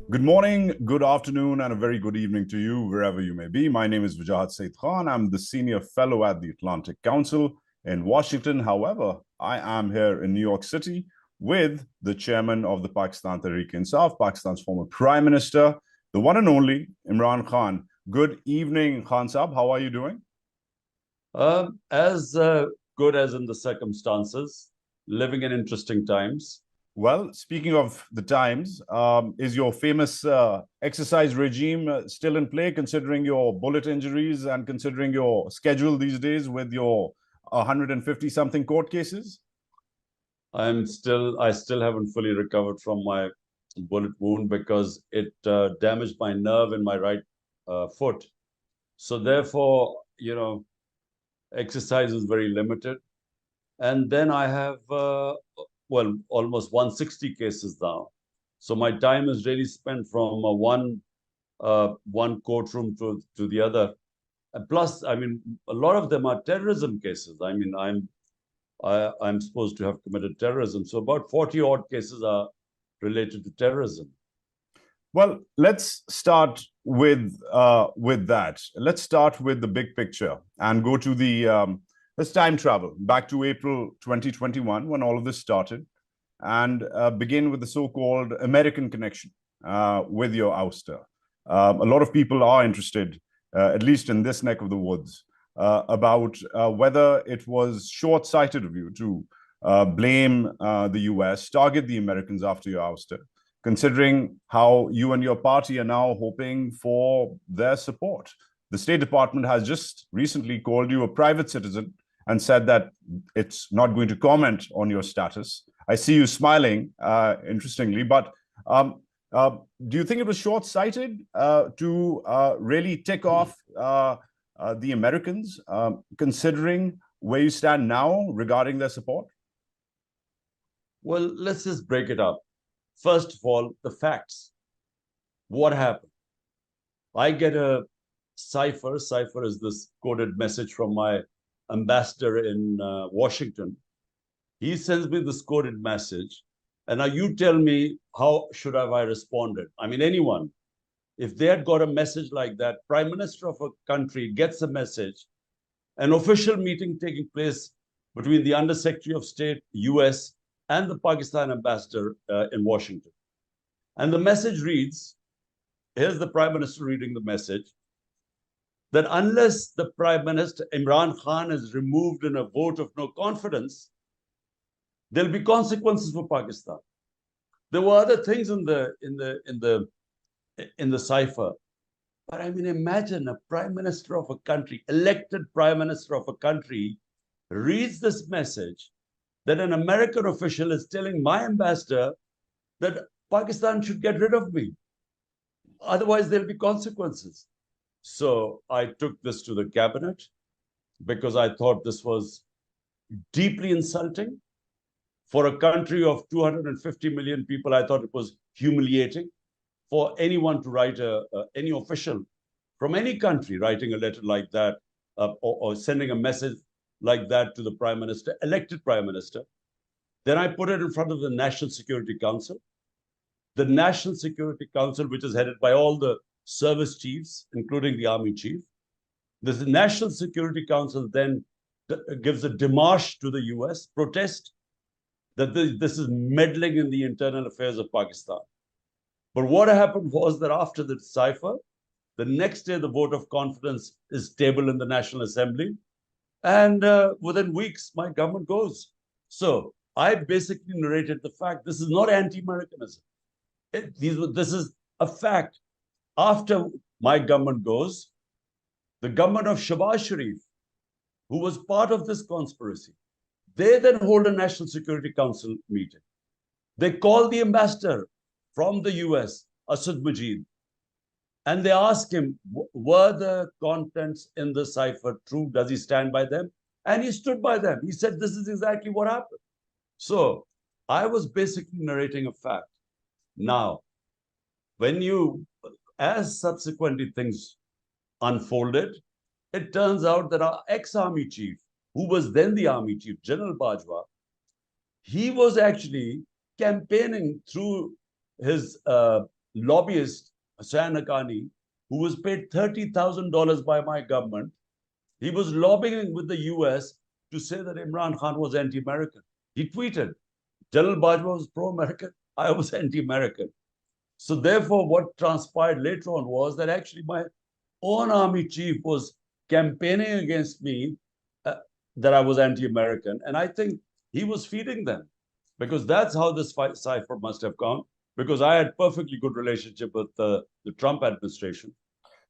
Good morning, good afternoon, and a very good evening to you, wherever you may be. My name is Wajahat S. Kahn. I'm the Senior Fellow at the Atlantic Council in Washington. However, I am here in New York City with the chairman of the Pakistan Tehreek-e-Insaf, Pakistan's former Prime Minister, the one and only Imran Khan. Good evening, Khan Saab. How are you doing? As good as in the circumstances, living in interesting times. Well, speaking of the times, is your famous exercise regime still in play, considering your bullet injuries and considering your schedule these days with your 150 something court cases? I still haven't fully recovered from my bullet wound because it damaged my nerve in my right foot. So therefore, exercise is very limited. And then I have, almost 160 cases now. So my time is really spent from one courtroom to the other. And plus, I mean, a lot of them are terrorism cases. I mean, I'm supposed to have committed terrorism. So about 40 odd cases are related to terrorism. Well, let's start with that. Let's start with the big picture and go to let's time travel back to April 2021 when all of this started, and begin with the so-called American connection with your ouster. A lot of people are interested, at least in this neck of the woods, about whether it was short-sighted of you to blame the US, target the Americans after your ouster, considering how you and your party are now hoping for their support. The State Department has just recently called you a private citizen and said that it's not going to comment on your status. I see you smiling, interestingly, but do you think it was short-sighted to really tick off the Americans, considering where you stand now regarding their support? Well, let's just break it up. First of all, the facts. What happened? I get a cipher. Cipher is this coded message from my ambassador in Washington. He sends me this coded message. And now you tell me, how should I have responded? I mean, anyone, if they had got a message like that, Prime Minister of a country gets a message, an official meeting taking place between the Under Secretary of State, US, and the Pakistan ambassador in Washington. And the message reads, here's the Prime Minister reading the message, that unless the Prime Minister, Imran Khan, is removed in a vote of no confidence, there'll be consequences for Pakistan. There were other things in the cipher, but I mean, imagine a Prime Minister of a country, elected Prime Minister of a country, reads this message that an American official is telling my ambassador that Pakistan should get rid of me. Otherwise, there'll be consequences. So I took this to the cabinet because I thought this was deeply insulting. For a country of 250 million people, I thought it was humiliating for anyone to write, any official from any country writing a letter like that, or sending a message like that to the Prime Minister, elected Prime Minister. Then I put it in front of the National Security Council. The National Security Council, which is headed by all the service chiefs, including the Army Chief. The National Security Council then gives a démarche to the US, protest that this is meddling in the internal affairs of Pakistan. But what happened was that after the cipher, the next day the vote of confidence is tabled in the National Assembly, and within weeks, my government goes. So I basically narrated the fact this is not anti-Americanism. This is a fact. After my government goes, the government of Shahbaz Sharif, who was part of this conspiracy, they then hold a National Security Council meeting. They call the ambassador from the US, Asad Majid, and they ask him, were the contents in the cipher true? Does he stand by them? And he stood by them. He said, this is exactly what happened. So I was basically narrating a fact. Now, as subsequently things unfolded, it turns out that our ex-army chief, who was then the army chief, General Bajwa, he was actually campaigning through his lobbyist, Hussain Haqqani, who was paid $30,000 by my government, he was lobbying with the US to say that Imran Khan was anti-American. He tweeted, General Bajwa was pro-American, I was anti-American. So therefore, what transpired later on was that actually my own army chief was campaigning against me, that I was anti-American. And I think he was feeding them, because that's how this cipher must have gone, because I had perfectly good relationship with the Trump administration.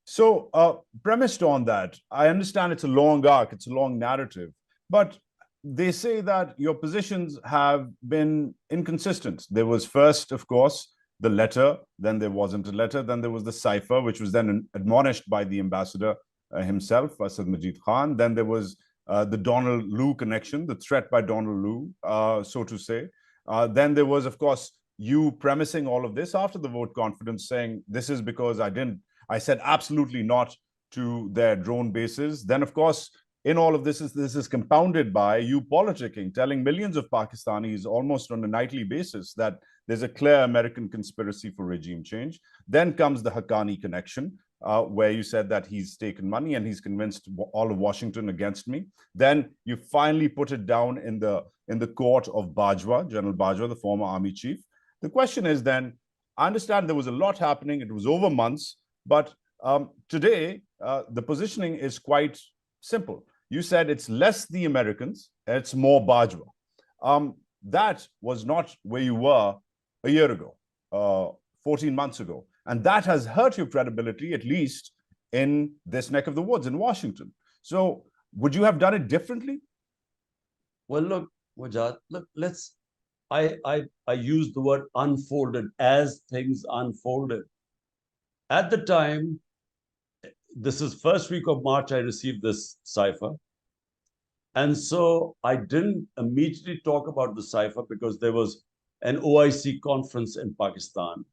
So, premised on that, I understand it's a long arc, it's a long narrative, but they say that your positions have been inconsistent. There was first, of course, the letter, then there wasn't a letter, then there was the cipher, which was then admonished by the ambassador himself, Asad Majid Khan. Then there was the Donald Lu connection, the threat by Donald Lu, so to say. Then there was, of course, you premising all of this after the vote confidence, saying this is because I said absolutely not to their drone bases. Then, of course, in all of this is compounded by you politicking, telling millions of Pakistanis almost on a nightly basis that there's a clear American conspiracy for regime change. Then comes the Haqqani connection, where you said that he's taken money and he's convinced all of Washington against me. Then you finally put it down in the court of Bajwa, General Bajwa, the former army chief. The question is then, I understand there was a lot happening. It was over months. But today, the positioning is quite simple. You said it's less the Americans, it's more Bajwa. That was not where you were a year ago, 14 months ago. And that has hurt your credibility, at least in this neck of the woods in Washington. So would you have done it differently? Well, look, Wajahat, look, I used the word unfolded as things unfolded. At the time, this is first week of March, I received this cipher. And so I didn't immediately talk about the cipher because there was an OIC conference in Pakistan.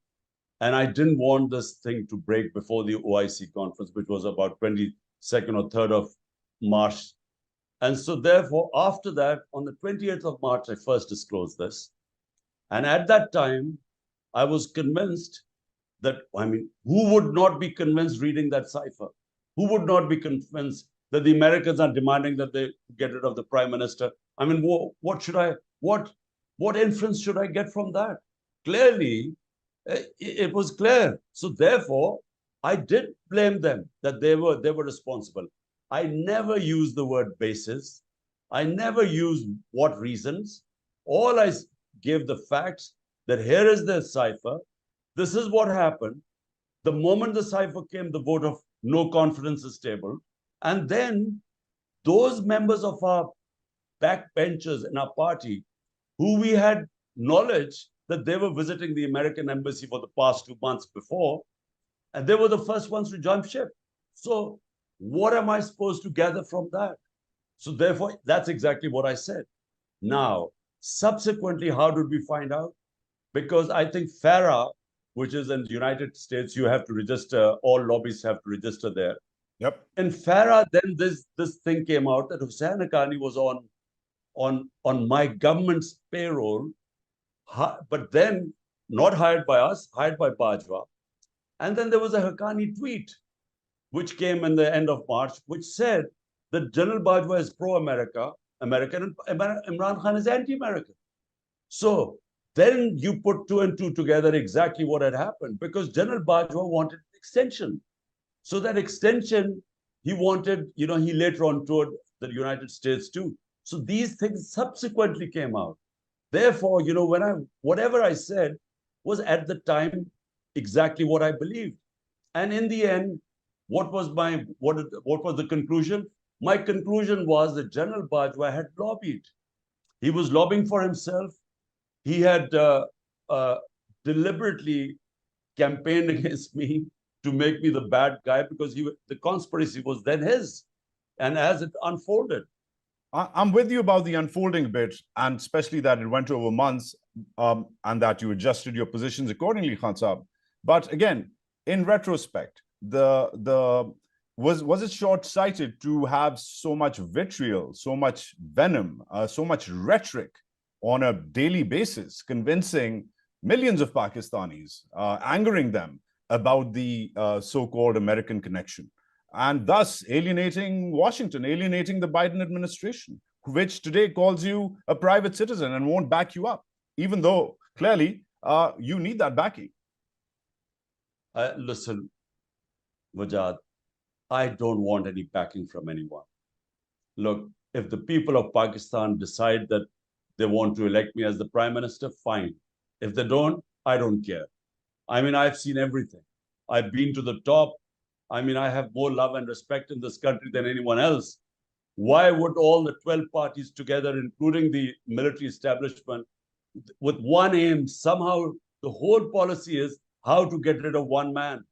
And I didn't want this thing to break before the OIC conference, which was about 22nd or 3rd of March. And so therefore, after that, on the 28th of March, I first disclosed this. And at that time, I was convinced that, I mean, who would not be convinced reading that cipher? Who would not be convinced that the Americans are demanding that they get rid of the prime minister? I mean, what inference should I get from that? Clearly, it was clear. So therefore, I did blame them that they were responsible. I never used the word basis. I never used what reasons. All I gave the facts that here is the cipher. This is what happened. The moment the cipher came, the vote of no confidence is tabled. And then those members of our backbenchers in our party, who we had knowledge that they were visiting the American embassy for the past 2 months before, and they were the first ones to jump ship. So what am I supposed to gather from that? So therefore, that's exactly what I said. Now, subsequently, how did we find out? Because I think FARA, which is in the United States, you have to register, all lobbyists have to register there. Yep. In FARA, then this thing came out that Hussain Haqqani was on my government's payroll, but then not hired by us, hired by Bajwa. And then there was a Haqqani tweet, which came in the end of March, which said that General Bajwa is pro-American, and Imran Khan is anti-American. So then you put 2 and 2 together exactly what had happened, because General Bajwa wanted an extension. So that extension, he wanted, he later on toured the United States too. So these things subsequently came out. Therefore, whatever I said was at the time exactly what I believed. And in the end, what was the conclusion? My conclusion was that General Bajwa had lobbied. He was lobbying for himself. He had deliberately campaigned against me to make me the bad guy, because the conspiracy was then his. And as it unfolded. I'm with you about the unfolding bit, and especially that it went over months, and that you adjusted your positions accordingly, Khan Saab. But again, in retrospect, was it short-sighted to have so much vitriol, so much venom, so much rhetoric on a daily basis, convincing millions of Pakistanis, angering them about the so-called American connection, and thus alienating Washington, alienating the Biden administration, which today calls you a private citizen and won't back you up, even though clearly you need that backing. Listen, Wajahat, I don't want any backing from anyone. Look, if the people of Pakistan decide that they want to elect me as the prime minister, fine. If they don't, I don't care. I mean, I've seen everything. I've been to the top. I mean, I have more love and respect in this country than anyone else. Why would all the 12 parties together, including the military establishment, with one aim, somehow the whole policy is how to get rid of one man?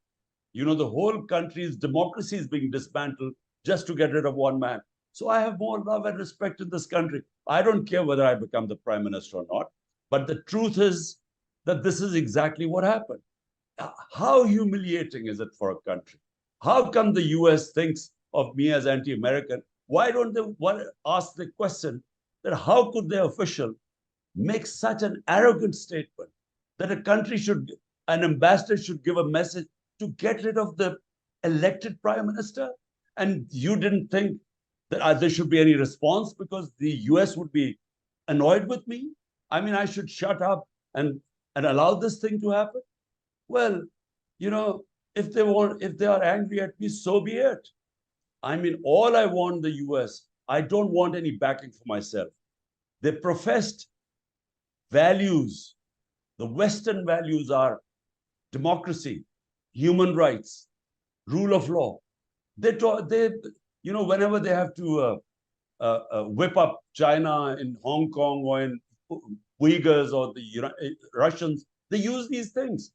You know, the whole country's democracy is being dismantled just to get rid of one man. So I have more love and respect in this country. I don't care whether I become the prime minister or not. But the truth is that this is exactly what happened. How humiliating is it for a country? How come the US thinks of me as anti-American? Why don't they ask the question that how could their official make such an arrogant statement that a country should, an ambassador should give a message to get rid of the elected prime minister? And you didn't think that there should be any response because the US would be annoyed with me? I mean, I should shut up and allow this thing to happen? Well, you know, if they are angry at me, so be it. I mean, all I want the US, I don't want any backing for myself. They professed values. The Western values are democracy, human rights, rule of law. Whenever they have to whip up China in Hong Kong or in Uyghurs or the Russians, they use these things.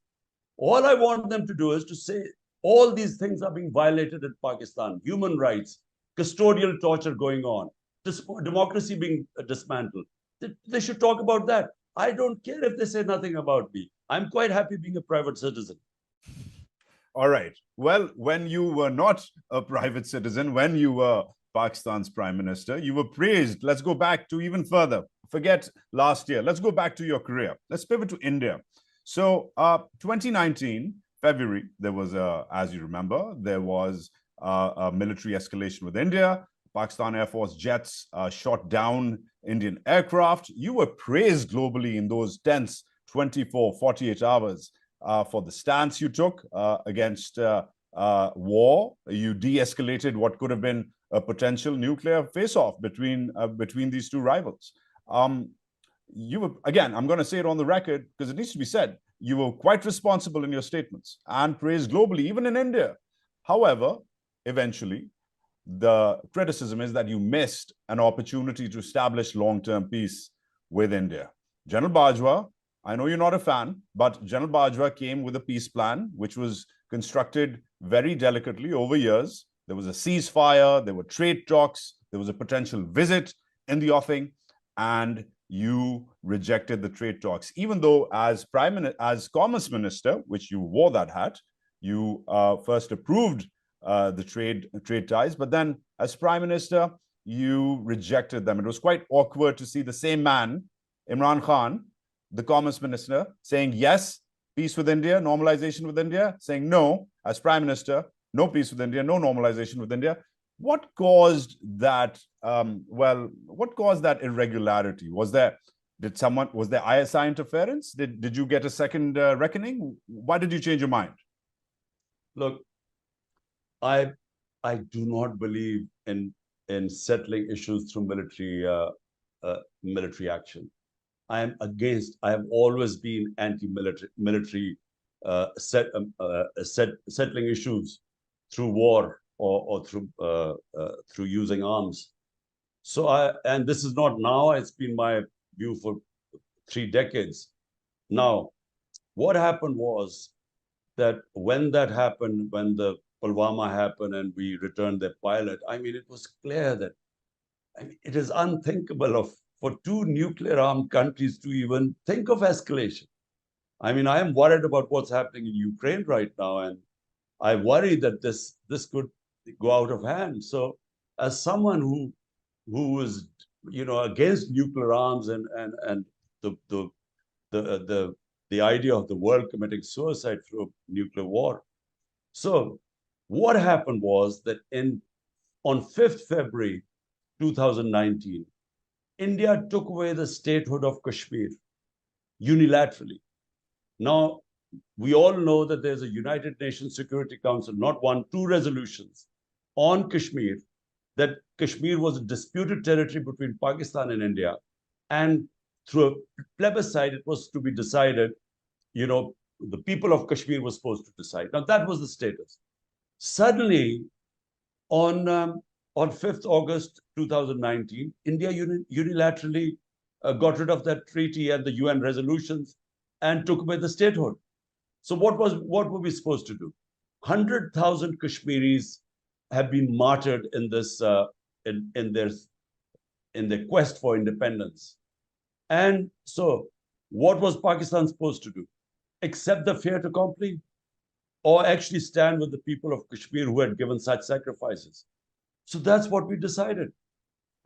All I want them to do is to say all these things are being violated in Pakistan: human rights, custodial torture going on, democracy being dismantled. They should talk about that. I don't care if they say nothing about me. I'm quite happy being a private citizen. All right. Well, when you were not a private citizen, when you were Pakistan's prime minister, you were praised. Let's go back to even further. Forget last year. Let's go back to your career. Let's pivot to India. So 2019, February, there was, as you remember, there was a military escalation with India. Pakistan Air Force jets shot down Indian aircraft. You were praised globally in those tense 24, 48 hours for the stance you took against war. You de-escalated what could have been a potential nuclear face-off between these two rivals. You were, again, I'm going to say it on the record because it needs to be said, you were quite responsible in your statements and praised globally, even in India. However, eventually, the criticism is that you missed an opportunity to establish long-term peace with India. General Bajwa, I know you're not a fan, but General Bajwa came with a peace plan, which was constructed very delicately over years. There was a ceasefire, there were trade talks, there was a potential visit in the offing, and you rejected the trade talks. Even though as Commerce Minister, which you wore that hat, you first approved the trade ties, but then as Prime Minister, you rejected them. It was quite awkward to see the same man, Imran Khan, the Commerce Minister, saying yes, peace with India, normalization with India, saying no, as Prime Minister, no peace with India, no normalization with India. What caused that? What caused that irregularity? Was there ISI interference? Did you get a second reckoning? Why did you change your mind? Look, I do not believe in settling issues through military action. I am against. I have always been anti-military settling issues through war or through using arms. So and this is not now. It's been my view for 3 decades. Now, what happened was that when that happened, when the Pulwama happened and we returned the pilot, I mean, it was clear that it is unthinkable for 2 nuclear-armed countries to even think of escalation. I mean, I am worried about what's happening in Ukraine right now, and I worry that this could go out of hand. So, as someone who is against nuclear arms and the the idea of the world committing suicide through a nuclear war. So what happened was that on 5th February 2019, India took away the statehood of Kashmir unilaterally. Now, we all know that there's a United Nations Security Council, not one, two resolutions on Kashmir, that Kashmir was a disputed territory between Pakistan and India. And through a plebiscite, it was to be decided, the people of Kashmir were supposed to decide. Now, that was the status. Suddenly, on 5th August 2019, India unilaterally got rid of that treaty and the UN resolutions and took away the statehood. So what were we supposed to do? 100,000 Kashmiris have been martyred in this in their quest for independence. And so what was Pakistan supposed to do? Accept the fait accompli, or actually stand with the people of Kashmir who had given such sacrifices? So that's what we decided.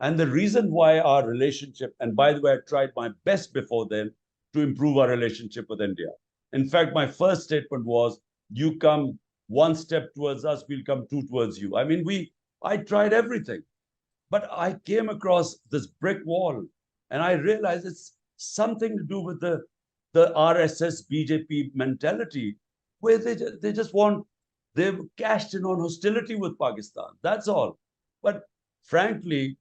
And the reason why our relationship, and by the way, I tried my best before then to improve our relationship with India. In fact, my first statement was, you come one step towards us, we'll come two towards you. I mean, I tried everything, but I came across this brick wall, and I realized it's something to do with the RSS BJP mentality, where they just want, they've cashed in on hostility with Pakistan. That's all. But frankly,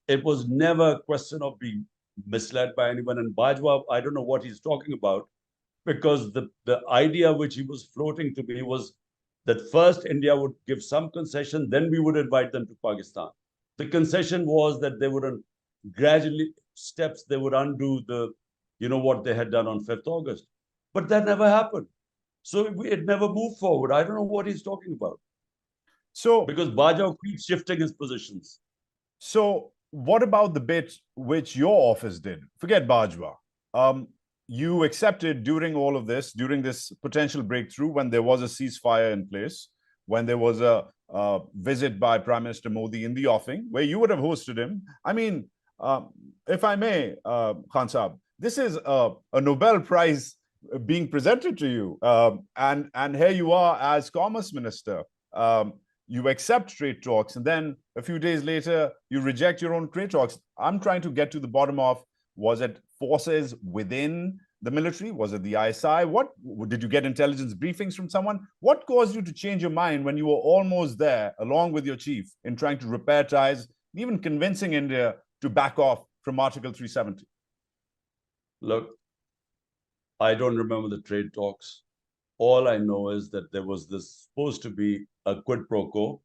it was never a question of being misled by anyone. And Bajwa, I don't know what he's talking about, because the idea which he was floating to me was that first India would give some concession, then we would invite them to Pakistan. The concession was that they would gradually steps, they would undo what they had done on 5th August. But that never happened. So it never moved forward. I don't know what he's talking about. So, because Bajwa keeps shifting his positions. So what about the bit which your office did? Forget Bajwa. You accepted during all of this, during this potential breakthrough, when there was a ceasefire in place, when there was a visit by Prime Minister Modi in the offing, where you would have hosted him. I mean, if I may, Khan Saab, this is a Nobel Prize being presented to you. And here you are as Commerce Minister. You accept trade talks, and then a few days later, you reject your own trade talks. I'm trying to get to the bottom of, was it forces within the military? Was it the ISI? What did you get intelligence briefings from someone? What caused you to change your mind when you were almost there, along with your chief, in trying to repair ties, even convincing India to back off from Article 370? Look, I don't remember the trade talks. All I know is that there was this supposed to be a quid pro quo.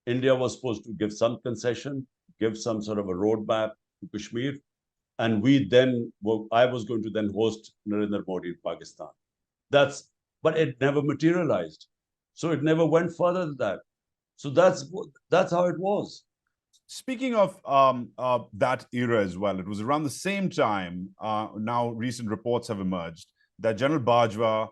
India was supposed to give some concession, give some sort of a roadmap to Kashmir. And I was going to then host Narendra Modi in Pakistan. But it never materialized. So it never went further than that. So that's how it was. Speaking of that era as well, it was around the same time, now recent reports have emerged, that General Bajwa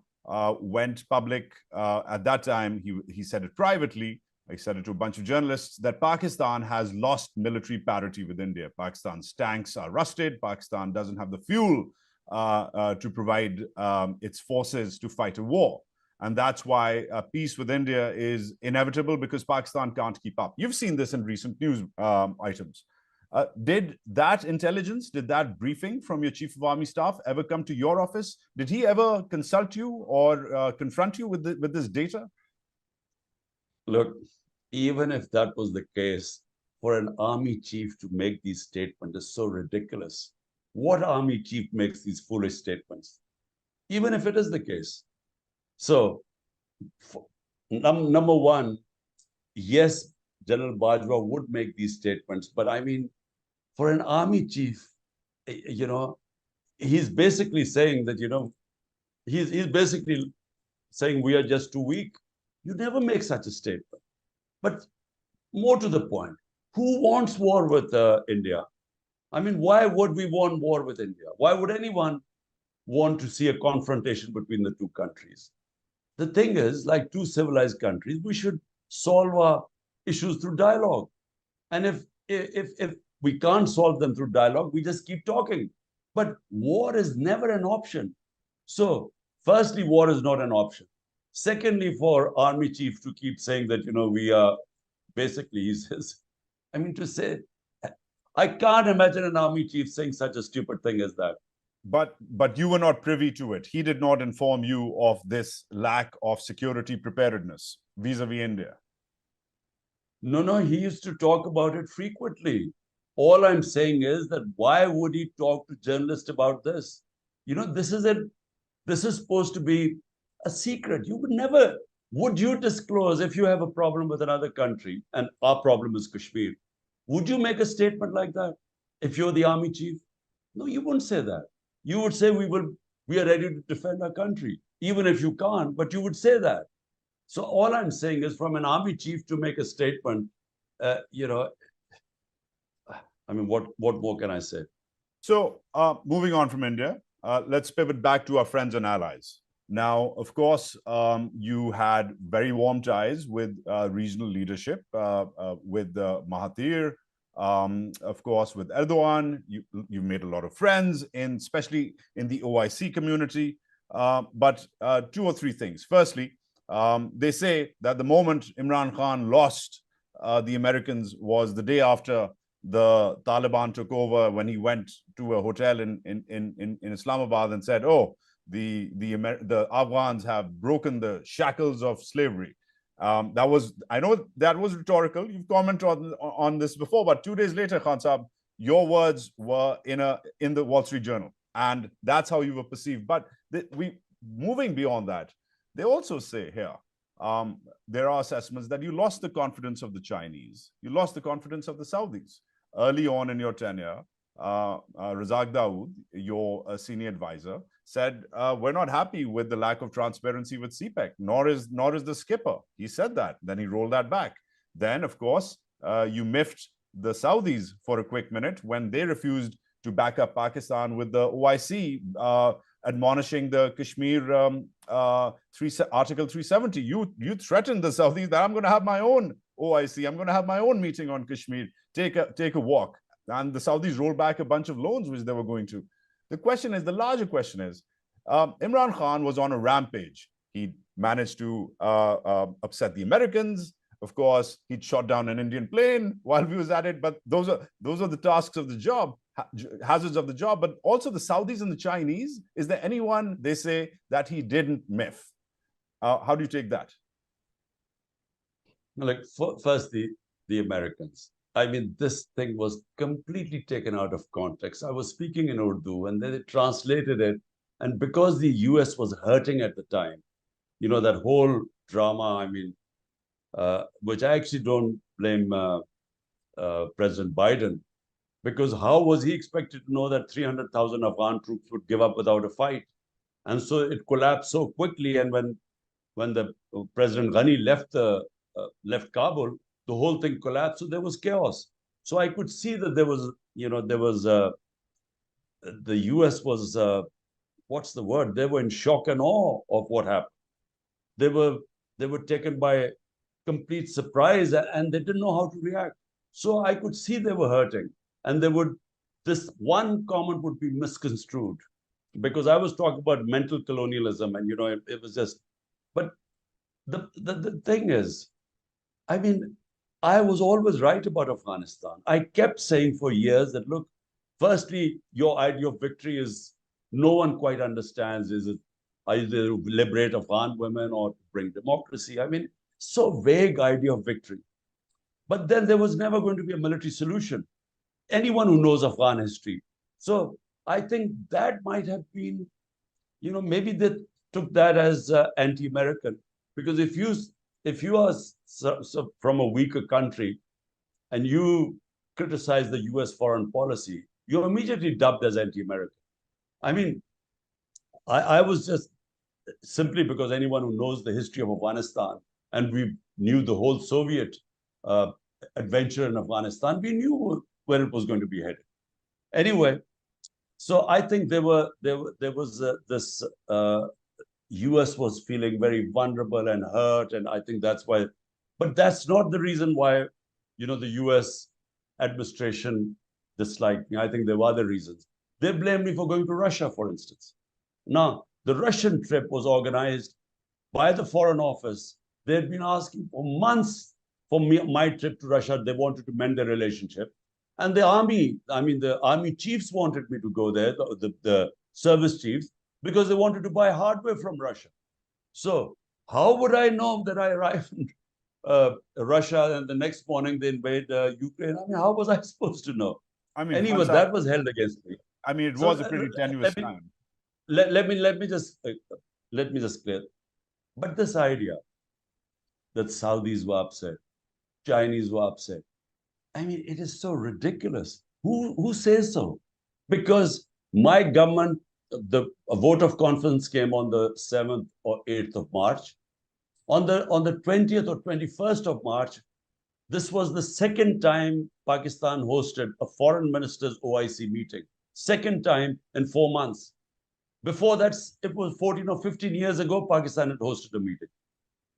went public. At that time, he said it privately, he said it to a bunch of journalists, that Pakistan has lost military parity with India. Pakistan's tanks are rusted. Pakistan doesn't have the fuel to provide its forces to fight a war. And that's why peace with India is inevitable, because Pakistan can't keep up. You've seen this in recent news items. Did that intelligence, did that briefing from your Chief of Army Staff ever come to your office? Did he ever consult you or confront you with this data? Look, even if that was the case, for an army chief to make these statements is so ridiculous. What army chief makes these foolish statements? Even if it is the case. So, number one, yes, General Bajwa would make these statements, but I mean, for an army chief, he's basically saying that, he's basically saying we are just too weak. You never make such a statement. But more to the point, who wants war with India? I mean, why would we want war with India? Why would anyone want to see a confrontation between the two countries? The thing is, like two civilized countries, we should solve our issues through dialogue. And if we can't solve them through dialogue, we just keep talking. But war is never an option. So, firstly, war is not an option. Secondly, for army chief to keep saying that, we are basically, he says, I mean, to say, I can't imagine an army chief saying such a stupid thing as that. But you were not privy to it. He did not inform you of this lack of security preparedness vis-a-vis India. No, he used to talk about it frequently. All I'm saying is that why would he talk to journalists about this? This is supposed to be a secret. Would you disclose if you have a problem with another country and our problem is Kashmir? Would you make a statement like that if you're the army chief? No, you wouldn't say that. You would say we are ready to defend our country, even if you can't, but you would say that. So all I'm saying is, from an army chief to make a statement, I mean, what more can I say? So moving on from India, let's pivot back to our friends and allies. Now, of course, you had very warm ties with regional leadership, with Mahathir, of course, with Erdogan. You made a lot of friends, especially in the OIC community. But two or three things. Firstly, they say that the moment Imran Khan lost the Americans was the day after the Taliban took over, when he went to a hotel in Islamabad and said, "Oh, the Afghans have broken the shackles of slavery." I know that was rhetorical. You've commented on this before, but 2 days later, Khan Saab, your words were in the Wall Street Journal, and that's how you were perceived. But moving beyond that, they also say here, there are assessments that you lost the confidence of the Chinese, you lost the confidence of the Saudis. Early on in your tenure, Razak Dawood, your senior advisor, said, we're not happy with the lack of transparency with CPEC, nor is the skipper. He said that. Then he rolled that back. Then, of course, you miffed the Saudis for a quick minute when they refused to back up Pakistan with the OIC, admonishing the Kashmir Article 370. You threatened the Saudis that I'm going to have my own OIC. I'm going to have my own meeting on Kashmir. Take a walk. And the Saudis rolled back a bunch of loans which they were going to. The larger question is, Imran Khan was on a rampage. He managed to upset the Americans. Of course, he'd shot down an Indian plane while he was at it. But those are the tasks of the job, hazards of the job. But also the Saudis and the Chinese. Is there anyone, they say, that he didn't miff? How do you take that? Like, first, the Americans. I mean, this thing was completely taken out of context. I was speaking in Urdu and then they translated it. And because the US was hurting at the time, that whole drama, I mean, which I actually don't blame President Biden, because how was he expected to know that 300,000 Afghan troops would give up without a fight? And so it collapsed so quickly. And when the President Ghani left Kabul, the whole thing collapsed. So there was chaos. So I could see that there was the US was, what's the word? They were in shock and awe of what happened. They were taken by complete surprise and they didn't know how to react. So I could see they were hurting, and this one comment would be misconstrued, because I was talking about mental colonialism, and it was just. But the thing is, I mean, I was always right about Afghanistan. I kept saying for years that, look, firstly, your idea of victory is, no one quite understands. Is it either to liberate Afghan women or to bring democracy? I mean, so vague idea of victory. But then there was never going to be a military solution. Anyone who knows Afghan history. So I think that might have been, maybe they took that as anti-American. Because if you are from a weaker country and you criticize the US foreign policy, you're immediately dubbed as anti-American. I mean, I was just, simply because anyone who knows the history of Afghanistan, and we knew the whole Soviet adventure in Afghanistan, we knew where it was going to be headed. Anyway, so I think there was this US was feeling very vulnerable and hurt, and I think that's why. But that's not the reason why, the US administration disliked me. I think there were other reasons. They blamed me for going to Russia, for instance. Now, The Russian trip was organized by the Foreign Office. They had been asking for months for my trip to Russia. They wanted to mend their relationship. And the army, the army chiefs wanted me to go there, the service chiefs, because they wanted to buy hardware from Russia. So how would I know that I arrived in Russia and the next morning they invade Ukraine? How was I supposed to know? Anyway, that was held against me. It was a pretty tenuous time. Let me just clear. But this idea that Saudis were upset, Chinese were upset, it is so ridiculous. Who says so? Because my government, a vote of confidence came on the 7th or 8th of March. On the 20th or 21st of March, this was the second time Pakistan hosted a foreign minister's OIC meeting. Second time in 4 months. Before that, it was 14 or 15 years ago, Pakistan had hosted a meeting.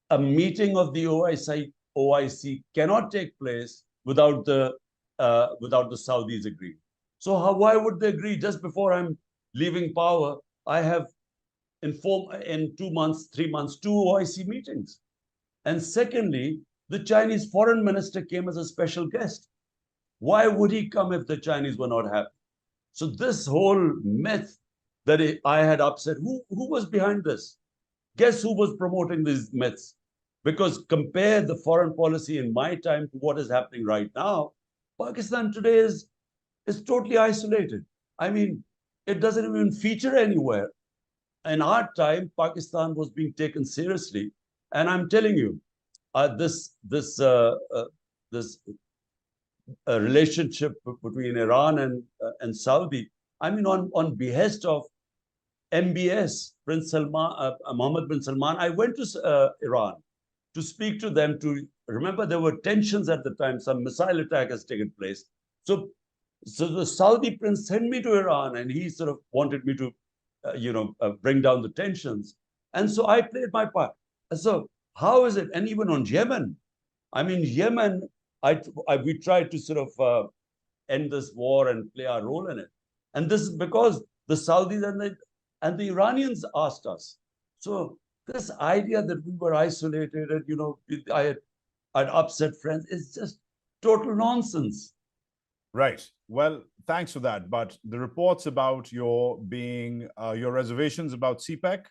A meeting of the OIC cannot take place without the Saudis agreeing. So why would they agree? Just before I'm leaving power, I have in 2 months, 3 months, 2 OIC meetings. And secondly, the Chinese foreign minister came as a special guest. Why would he come if the Chinese were not happy? So this whole myth that I had upset, who was behind this? Guess who was promoting these myths? Because compare the foreign policy in my time to what is happening right now, Pakistan today is totally isolated. It doesn't even feature anywhere. In our time, Pakistan was being taken seriously. And I'm telling you, this relationship between Iran and Saudi, on behest of MBS, Prince Salman, Mohammed bin Salman, I went to Iran to speak to them. To remember, there were tensions at the time. Some missile attack has taken place. So the Saudi prince sent me to Iran, and he sort of wanted me to, bring down the tensions. And so I played my part. So how is it? And even on Yemen, Yemen, we tried to sort of end this war and play our role in it. And this is because the Saudis and the Iranians asked us. So this idea that we were isolated and, I'd upset friends is just total nonsense. Right. Well, thanks for that. But the reports about your reservations about CPEC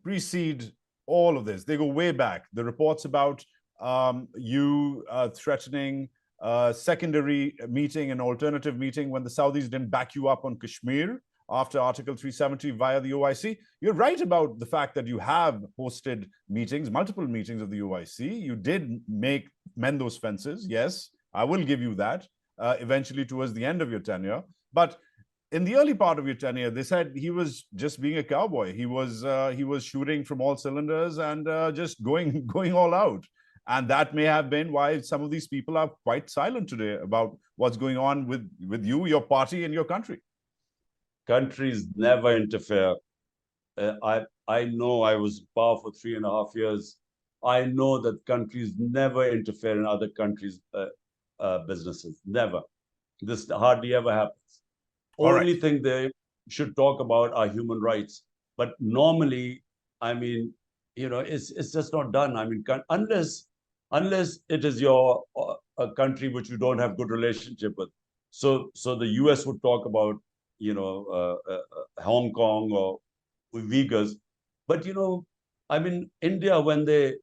precede all of this. They go way back. The reports about you threatening a secondary meeting, an alternative meeting when the Saudis didn't back you up on Kashmir after Article 370 via the OIC. You're right about the fact that you have hosted meetings, multiple meetings of the OIC. You did mend those fences. Yes, I will give you that. Eventually towards the end of your tenure. But in the early part of your tenure, they said he was just being a cowboy. He was shooting from all cylinders and just going all out. And that may have been why some of these people are quite silent today about what's going on with you, your party, and your country. Countries never interfere. I know I was in power for 3.5 years. I know that countries never interfere in other countries' businesses. Never. This hardly ever happens. Only thing they should talk about are human rights. But normally, it's just not done. Unless it is a country which you don't have good relationship with. So the US would talk about, Hong Kong or Uyghurs. But, India, when they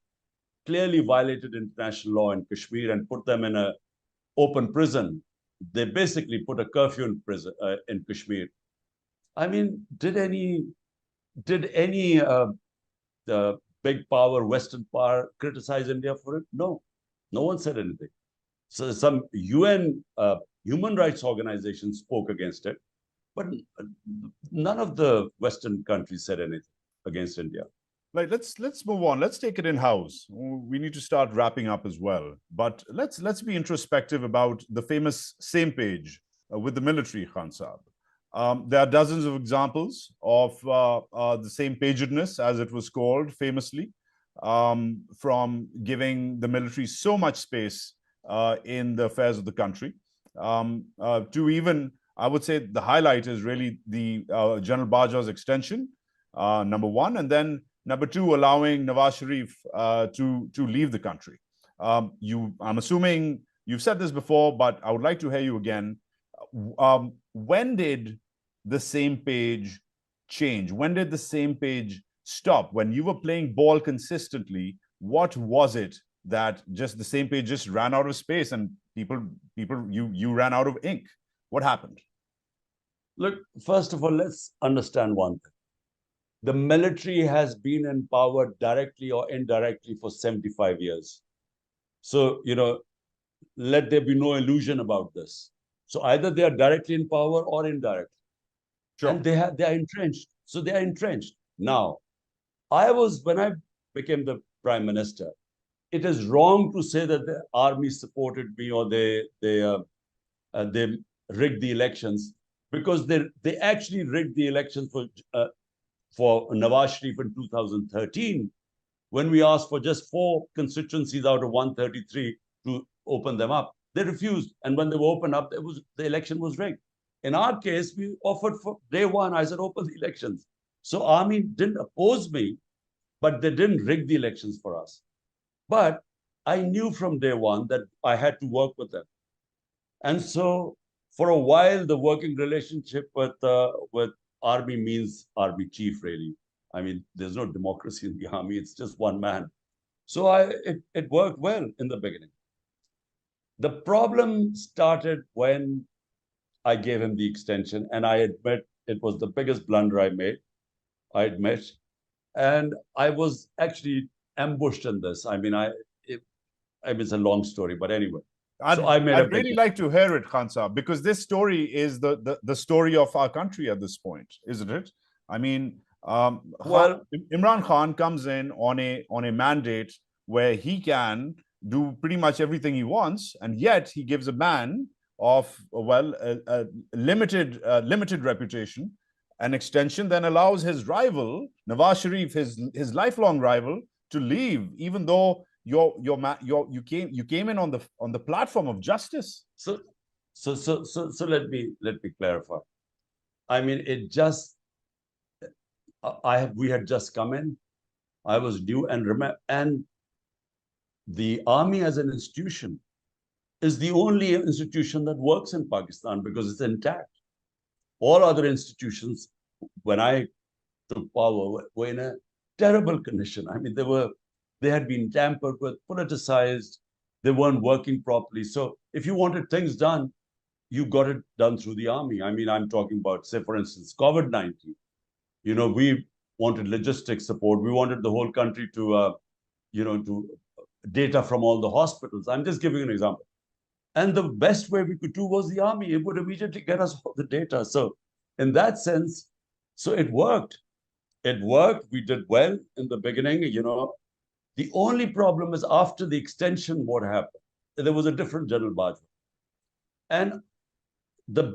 clearly violated international law in Kashmir and put them in an open prison, they basically put a curfew in prison in Kashmir. Did any the big power, Western power, criticize India for it? No one said anything. So some UN human rights organizations spoke against it, but none of the Western countries said anything against India. Right, let's move on. Let's take it in-house. We need to start wrapping up as well. But let's be introspective about the famous same page with the military, Khan Saab. There are dozens of examples of the same pagedness, as it was called famously, from giving the military so much space in the affairs of the country, to even, I would say, the highlight is really the General Bajwa's extension, number one, and then number two, allowing Nawaz Sharif to leave the country. I'm assuming you've said this before, but I would like to hear you again. When did the same page change? When did the same page stop? When you were playing ball consistently, what was it that just the same page just ran out of space and you ran out of ink? What happened? Look, first of all, let's understand one thing. The military has been in power directly or indirectly for 75 years. So, let there be no illusion about this. So either they are directly in power or indirectly. Sure. And they are entrenched. So they are entrenched. Now, when I became the prime minister, it is wrong to say that the army supported me or they rigged the elections, because they actually rigged the elections for Nawaz Sharif in 2013, when we asked for just 4 constituencies out of 133 to open them up. They refused, and when they were opened up, the election was rigged. In our case, we offered for day one. I said, open the elections. So army didn't oppose me, but they didn't rig the elections for us. But I knew from day one that I had to work with them. And so for a while, the working relationship with army means army chief, really. I mean, there's no democracy in the army. It's just one man. So it worked well in the beginning. The problem started when I gave him the extension, and I admit it was the biggest blunder I made. I admit. And I was actually ambushed in this. I mean, it's a long story, but anyway. I'd really like to hear it, Khan Saab, because this story is the story of our country at this point, isn't it? I mean, Imran Khan comes in on a mandate where he can do pretty much everything he wants, and yet he gives a man of a limited reputation an extension, then allows his rival Nawaz Sharif, his lifelong rival, to leave, even though you came in on the platform of justice. So let me clarify. I mean, we had just come in. I was new, and the army as an institution is the only institution that works in Pakistan because it's intact. All other institutions, when I took power, were in a terrible condition. I mean, they had been tampered with, politicized, they weren't working properly. So if you wanted things done, you got it done through the army. I mean, I'm talking about, say, for instance, COVID-19. We wanted logistics support. We wanted the whole country to data from all the hospitals. I'm just giving an example. And the best way we could do was the army. It would immediately get us all the data. So in that sense, so it worked. It worked. We did well in the beginning. The only problem is after the extension, what happened? There was a different General Bajwa. And the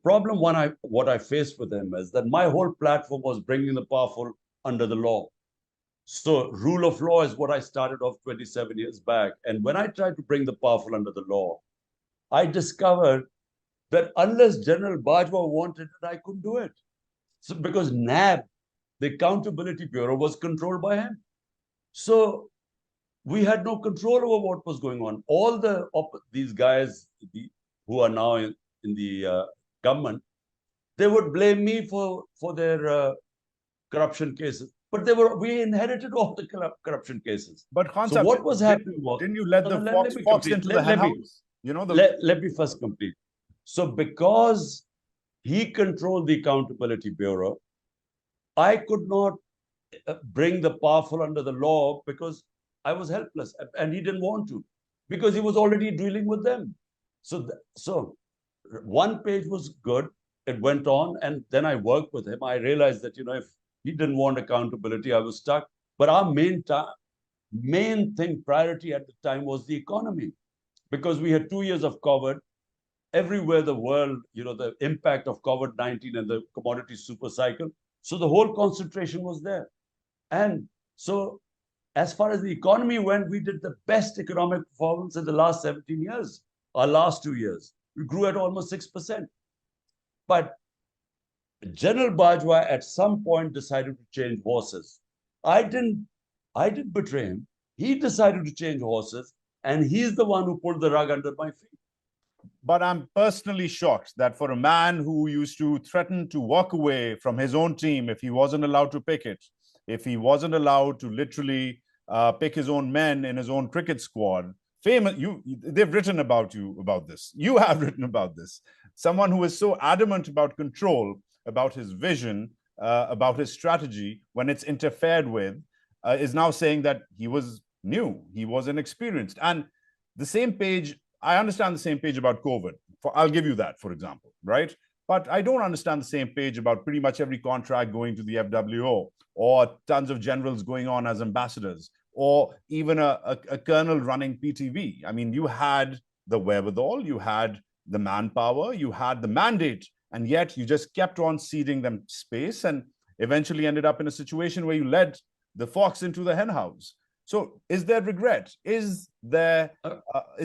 problem what I faced with him is that my whole platform was bringing the powerful under the law. So rule of law is what I started off 27 years back. And when I tried to bring the powerful under the law, I discovered that unless General Bajwa wanted it, I couldn't do it. So because NAB, the Accountability Bureau, was controlled by him. So we had no control over what was going on. All these guys who are now in the government, they would blame me for their corruption cases. But we inherited all the corruption cases. But Khan, so what was happening was, didn't you let the fox into the hen house? Let me first complete. So because he controlled the Accountability Bureau, I could not bring the powerful under the law because I was helpless, and he didn't want to, because he was already dealing with them. So one page was good. It went on, and then I worked with him. I realized that if he didn't want accountability, I was stuck. But our main priority at the time was the economy, because we had 2 years of COVID. Everywhere the world, the impact of COVID-19 and the commodity super cycle. So the whole concentration was there. And so as far as the economy went, we did the best economic performance in the last 17 years. Our last 2 years, we grew at almost 6%. But General Bajwa at some point decided to change horses. I didn't betray him. He decided to change horses, and he's the one who pulled the rug under my feet. But I'm personally shocked that for a man who used to threaten to walk away from his own team if he wasn't allowed to pick it, if he wasn't allowed to literally pick his own men in his own cricket squad, they've written about you about this. You have written about this. Someone who is so adamant about control, about his vision, about his strategy, when it's interfered with, is now saying that he was new, he was inexperienced. And the same page, I understand the same page about COVID. I'll give you that, for example, right? But I don't understand the same page about pretty much every contract going to the FWO, or tons of generals going on as ambassadors, or even a colonel running PTV. I mean, you had the wherewithal, you had the manpower, you had the mandate, and yet you just kept on ceding them space and eventually ended up in a situation where you led the fox into the henhouse. So is there regret? Is there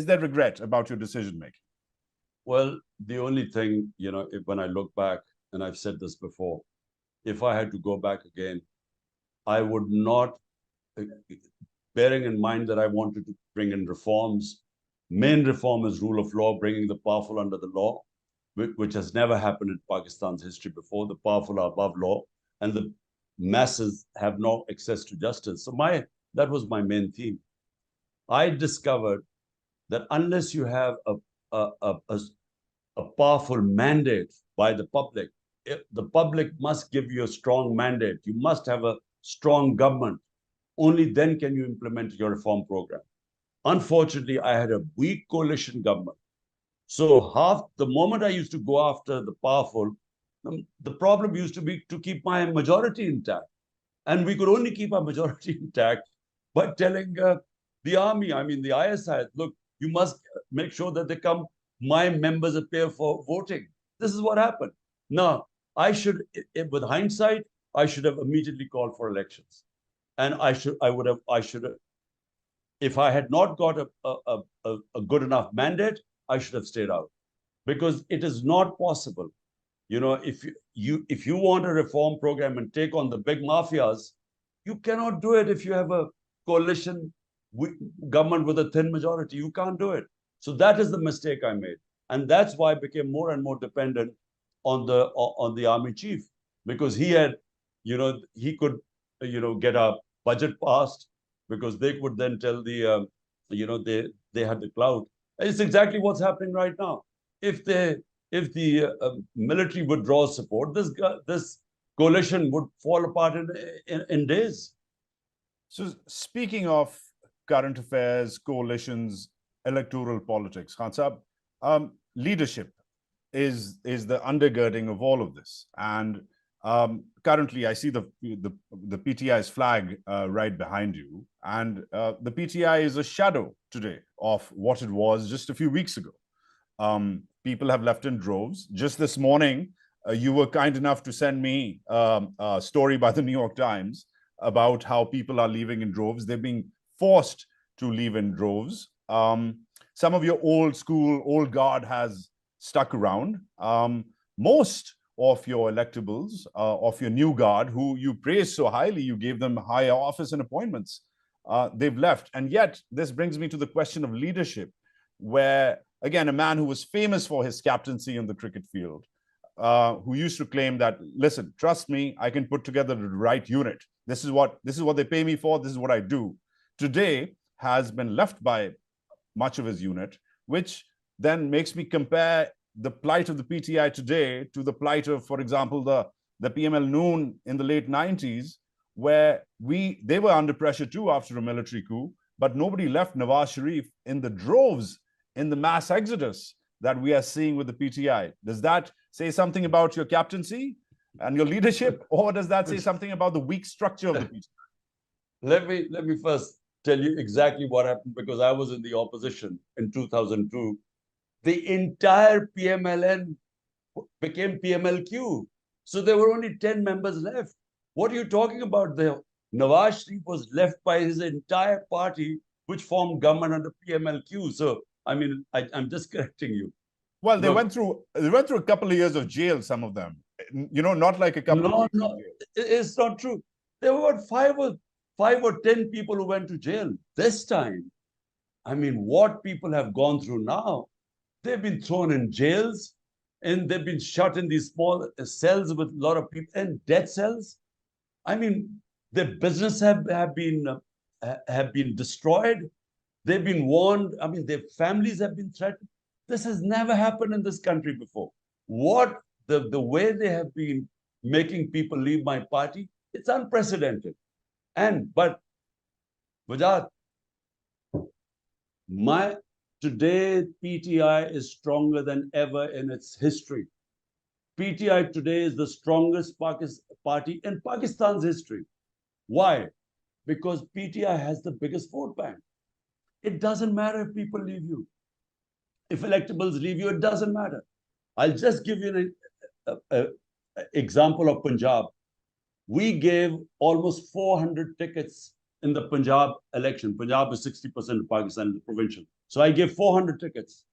regret about your decision making? Well, the only thing, when I look back, and I've said this before, if I had to go back again, I would not, bearing in mind that I wanted to bring in reforms. Main reform is rule of law, bringing the powerful under the law, which has never happened in Pakistan's history before. The powerful are above law, and the masses have no access to justice. So that was my main theme. I discovered that unless you have a powerful mandate by the public must give you a strong mandate. You must have a strong government. Only then can you implement your reform program. Unfortunately, I had a weak coalition government. So the moment I used to go after the powerful, the problem used to be to keep my majority intact. And we could only keep our majority intact by telling the army, the ISI, look, you must make sure that my members appear for voting. This is what happened. Now, with hindsight, I should have immediately called for elections. And I should have, if I had not got a good enough mandate, I should have stayed out. Because it is not possible. If you want a reform program and take on the big mafias, you cannot do it if you have a coalition government with a thin majority. You can't do it. So that is the mistake I made. And that's why I became more and more dependent on the army chief, because he had, he could, get a budget passed, because they could then tell the, they had the clout. And it's exactly what's happening right now. If the military withdraws support, this coalition would fall apart in days. So speaking of current affairs, coalitions, electoral politics, Khan Saab, leadership is the undergirding of all of this. And currently, I see the PTI's flag right behind you, and the PTI is a shadow today of what it was just a few weeks ago. People have left in droves. Just this morning, you were kind enough to send me a story by the New York Times about how people are leaving in droves. They're being forced to leave in droves. Some of your old school, old guard has stuck around. Most of your electables, of your new guard, who you praised so highly, you gave them higher office and appointments, they've left. And yet, this brings me to the question of leadership, where, again, a man who was famous for his captaincy in the cricket field, who used to claim that, listen, trust me, I can put together the right unit. This is what they pay me for. This is what I do. Today has been left by much of his unit, which then makes me compare the plight of the PTI today to the plight of, for example, the PML Noon in the late 90s, where they were under pressure too after a military coup, but nobody left Nawaz Sharif in the droves in the mass exodus that we are seeing with the PTI. Does that say something about your captaincy and your leadership, or does that say something about the weak structure of the PTI? Let me first tell you exactly what happened, because I was in the opposition in 2002. The entire PMLN became PMLQ. So there were only 10 members left. What are you talking about? Nawaz Sharif was left by his entire party, which formed government under PMLQ. So, I'm just correcting you. Well, they went through a couple of years of jail, some of them, not like a couple of No, weeks no, ago. it's not true. There were about five or 10 people who went to jail. This time, I mean, what people have gone through now, they've been thrown in jails and they've been shut in these small cells with a lot of people and death cells. I mean, their business have been destroyed. They've been warned. I mean, their families have been threatened. This has never happened in this country before. What the way they have been making people leave my party, it's unprecedented. But Wajahat, my today PTI is stronger than ever in its history. PTI today is the strongest party in Pakistan's history. Why? Because PTI has the biggest vote bank. It doesn't matter if people leave you. If electables leave you, it doesn't matter. I'll just give you an example of Punjab. We gave almost 400 tickets in the Punjab election. Punjab is 60% of Pakistan, the provincial. So I gave 400 tickets.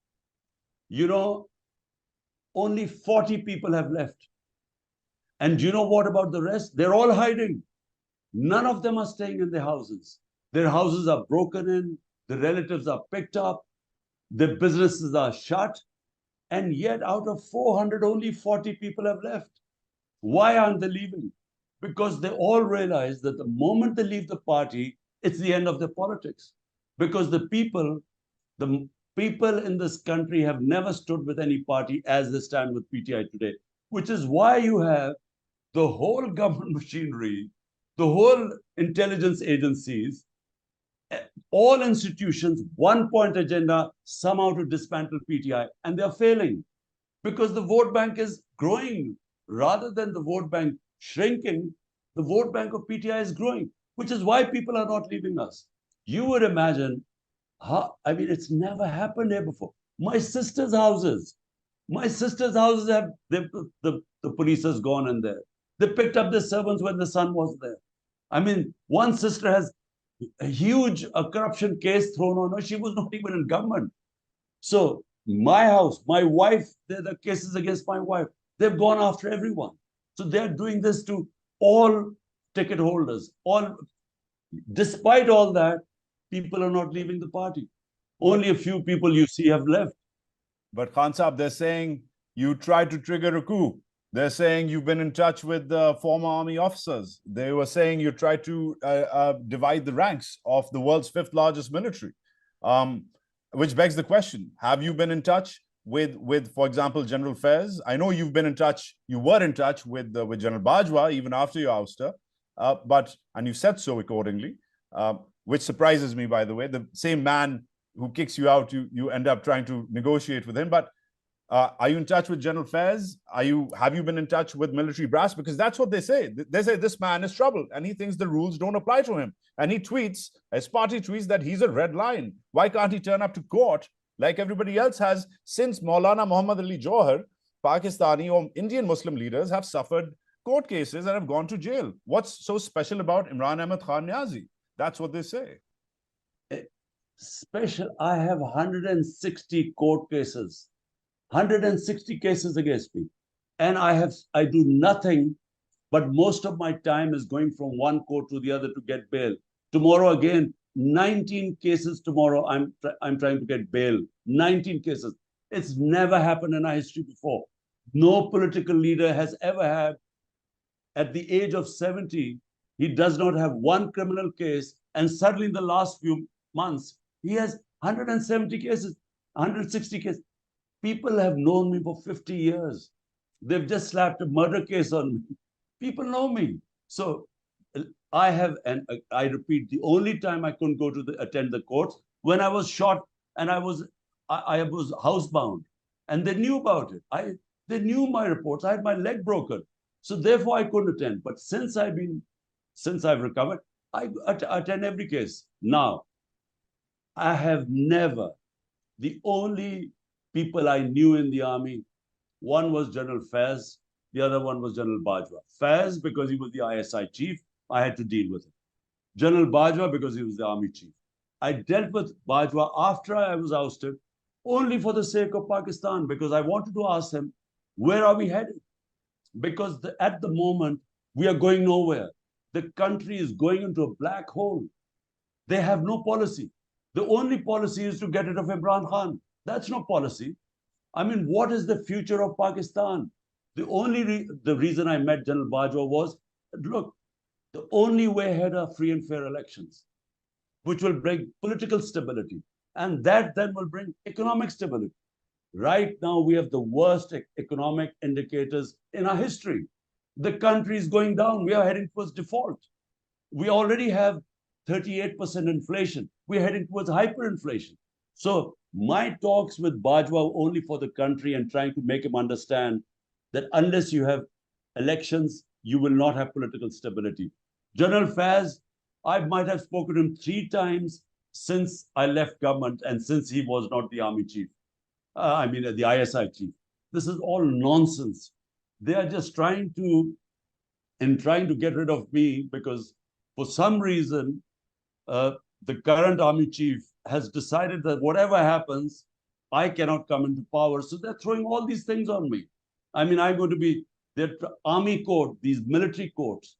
Only 40 people have left. And you know what about the rest? They're all hiding. None of them are staying in their houses. Their houses are broken in. The relatives are picked up. Their businesses are shut. And yet out of 400, only 40 people have left. Why aren't they leaving? Because they all realize that the moment they leave the party, it's the end of their politics. Because the people in this country have never stood with any party as they stand with PTI today, which is why you have the whole government machinery, the whole intelligence agencies, all institutions, one-point agenda, somehow to dismantle PTI, and they're failing because the vote bank is growing. Rather than the vote bank shrinking, the vote bank of PTI is growing, which is why people are not leaving us. You would imagine, it's never happened here before. My sister's houses have, the police has gone in there. They picked up the servants when the son was there. I mean, one sister has a huge corruption case thrown on her. She was not even in government. So my house, my wife, the cases against my wife, they've gone after everyone. So they're doing this to all ticket holders. Despite all that, people are not leaving the party. Only a few people you see have left. But Khan Saab, they're saying you tried to trigger a coup. They're saying you've been in touch with the former army officers. They were saying you tried to divide the ranks of the world's fifth largest military, which begs the question: have you been in touch with, for example, General Faiz? I know you've been in touch. You were in touch with General Bajwa even after your ouster, and you said so accordingly, which surprises me, by the way. The same man who kicks you out, you end up trying to negotiate with him, but. Are you in touch with General Faiz? Have you been in touch with military brass? Because that's what they say. They say this man is trouble and he thinks the rules don't apply to him. And he tweets, his party tweets that he's a red line. Why can't he turn up to court like everybody else has since Maulana Muhammad Ali Johar, Pakistani or Indian Muslim leaders have suffered court cases and have gone to jail? What's so special about Imran Ahmad Khan Niazi? That's what they say. Special, I have 160 court cases. 160 cases against me. And I do nothing, but most of my time is going from one court to the other to get bail. Tomorrow again, 19 cases tomorrow, I'm trying to get bail. 19 cases. It's never happened in our history before. No political leader has ever had, at the age of 70, he does not have one criminal case. And suddenly in the last few months, he has 170 cases, 160 cases. People have known me for 50 years. They've just slapped a murder case on me. People know me. So I have, and I repeat, the only time I couldn't go to attend the courts when I was shot and I was housebound, and they knew about it. They knew my reports. I had my leg broken, so therefore I couldn't attend. But since I've recovered, I attend every case. Now, I have never. The only people I knew in the army, one was General Faiz, the other one was General Bajwa. Faiz, because he was the ISI chief, I had to deal with him. General Bajwa, because he was the army chief. I dealt with Bajwa after I was ousted, only for the sake of Pakistan, because I wanted to ask him, where are we headed? because at the moment, we are going nowhere. The country is going into a black hole. They have no policy. The only policy is to get rid of Imran Khan. That's no policy. I mean, what is the future of Pakistan? The reason I met General Bajwa was, look, the only way ahead are free and fair elections, which will bring political stability. And that then will bring economic stability. Right now, we have the worst economic indicators in our history. The country is going down. We are heading towards default. We already have 38% inflation. We're heading towards hyperinflation. So my talks with Bajwa were only for the country and trying to make him understand that unless you have elections, you will not have political stability. General Faz, I might have spoken to him 3 times since I left government and since he was not the army chief. The ISI chief. This is all nonsense. They are just trying to get rid of me because for some reason, the current army chief has decided that whatever happens, I cannot come into power. So they're throwing all these things on me. I mean, I'm going to be their army court, these military courts.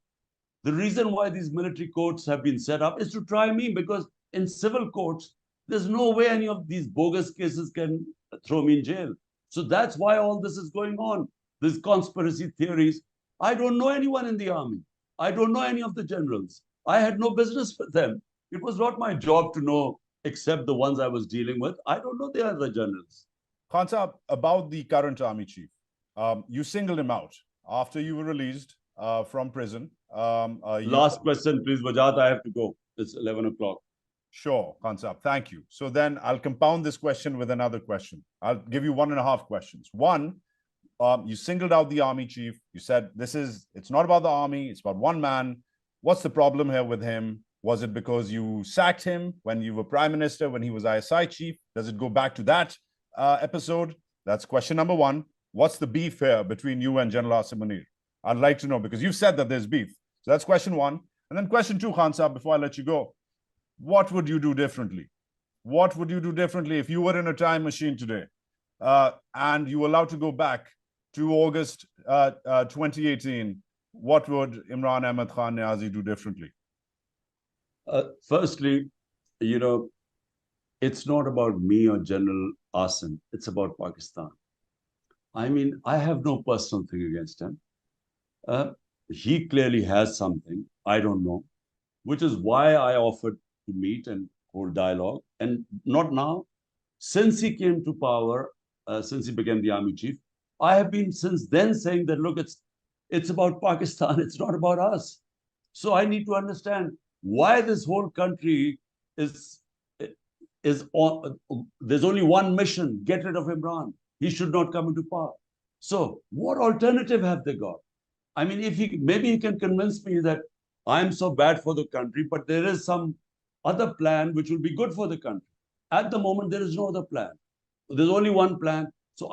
The reason why these military courts have been set up is to try me, because in civil courts, there's no way any of these bogus cases can throw me in jail. So that's why all this is going on. These conspiracy theories. I don't know anyone in the army. I don't know any of the generals. I had no business with them. It was not my job to know, except the ones I was dealing with. I don't know the other generals. Khan Saab, about the current army chief, you singled him out after you were released from prison. Last question, please, Wajahat. I have to go. It's 11 o'clock. Sure, Khan Saab, thank you. So then I'll compound this question with another question. I'll give you 1.5 questions. One, you singled out the army chief. You said it's not about the army, it's about one man. What's the problem here with him? Was it because you sacked him when you were prime minister, when he was ISI chief? Does it go back to that episode? That's question number 1. What's the beef here between you and General Asim Munir? I'd like to know, because you've said that there's beef. So that's question 1. And then question 2, Khan Saab, before I let you go. What would you do differently? What would you do differently if you were in a time machine today and you were allowed to go back to August 2018? What would Imran Ahmad Khan Niazi do differently? Firstly, it's not about me or General Asim. It's about Pakistan. I mean, I have no personal thing against him. He clearly has something. I don't know, which is why I offered to meet and hold dialogue. And not now. Since he came to power, since he became the army chief, I have been since then saying that, look, it's about Pakistan. It's not about us. So I need to understand why this whole country is on. There's only one mission: get rid of Imran. He should not come into power. So what alternative have they got? I mean, maybe he can convince me that I'm so bad for the country, but there is some other plan which will be good for the country. At the moment, there is no other plan. There's only one plan. So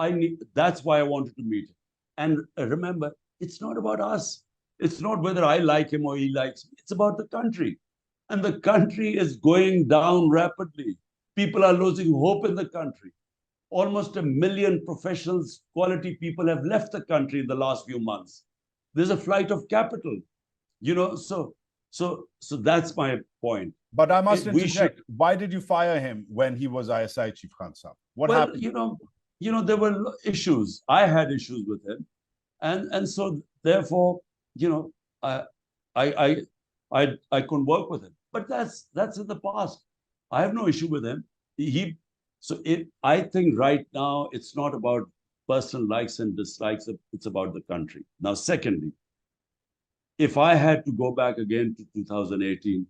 that's why I wanted to meet him. And remember, it's not about us. It's not whether I like him or he likes me. It's about the country. And the country is going down rapidly. People are losing hope in the country. Almost 1 million professionals, quality people have left the country in the last few months. There's a flight of capital, so that's my point. But I must interject. Why did you fire him when he was ISI chief, Khan Saab? What happened? There were issues. I had issues with him. And so therefore, I couldn't work with him. But that's in the past. I have no issue with him. I think right now it's not about personal likes and dislikes. It's about the country. Now, secondly, if I had to go back again to 2018,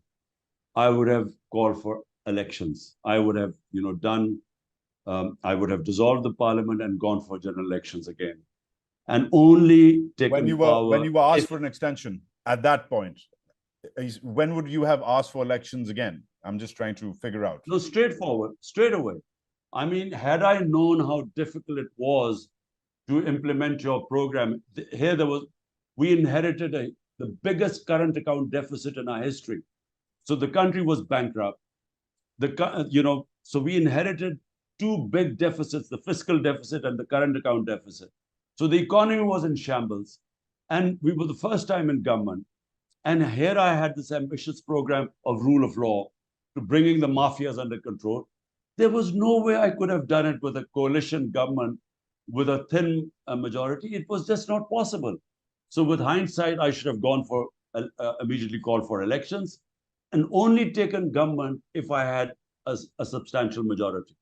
I would have called for elections. I would have, I would have dissolved the parliament and gone for general elections again, and only taken power. When you were asked for an extension at that point, when would you have asked for elections again? I'm just trying to figure out. No, straightforward, straight away. I mean, had I known how difficult it was to implement your program, we inherited the biggest current account deficit in our history. So the country was bankrupt. So we inherited 2 big deficits, the fiscal deficit and the current account deficit. So the economy was in shambles. And we were the first time in government. And here I had this ambitious program of rule of law to bringing the mafias under control. There was no way I could have done it with a coalition government with a thin majority. It was just not possible. So with hindsight, I should have gone for immediately called for elections and only taken government if I had a substantial majority.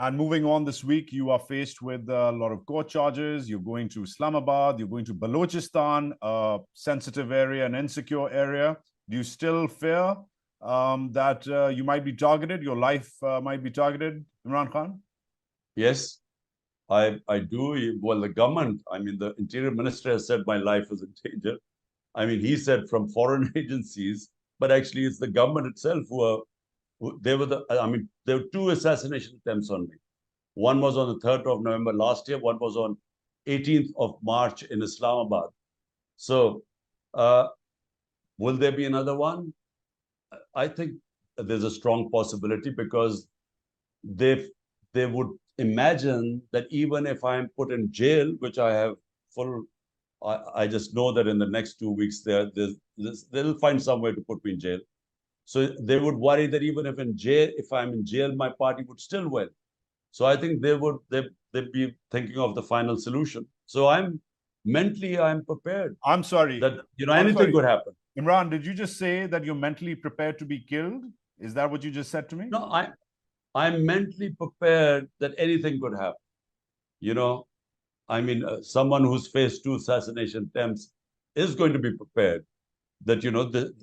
And moving on this week, you are faced with a lot of court charges. You're going to Islamabad, you're going to Balochistan, a sensitive area, an insecure area. Do you still fear that you might be targeted, your life might be targeted, Imran Khan? Yes, I do. Well, the government, I mean, the interior minister has said my life is in danger. I mean, he said from foreign agencies, but actually it's the government itself there were two assassination attempts on me. One was on the 3rd of November last year. One was on 18th of March in Islamabad. So will there be another one? I think there's a strong possibility because they would imagine that even if I'm put in jail, which I have I just know that in the next 2 weeks they'll find some way to put me in jail. So they would worry that even if I'm in jail, my party would still win. So I think they'd be thinking of the final solution. So I'm prepared. I'm sorry. That anything could happen. Imran, did you just say that you're mentally prepared to be killed? Is that what you just said to me? No, I'm mentally prepared that anything could happen. I mean, someone who's faced 2 assassination attempts is going to be prepared that,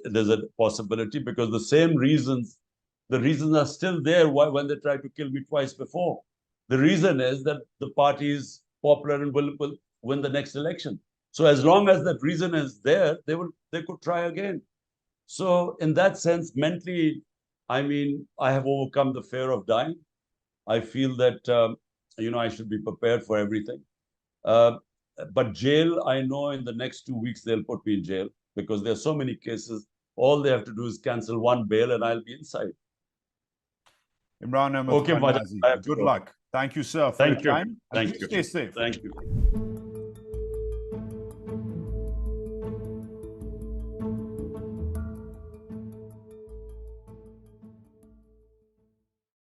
there's a possibility because the reasons are still there when they tried to kill me twice before. The reason is that the party is popular and will win the next election. So as long as that reason is there, they could try again. So in that sense, mentally, I mean, I have overcome the fear of dying. I feel that, I should be prepared for everything. But jail, I know in the next 2 weeks, they'll put me in jail because there are so many cases. All they have to do is cancel one bail and I'll be inside. Imran Ahmed, okay, good luck. Thank you, sir, for your time. Thank you. Stay safe. Thank you.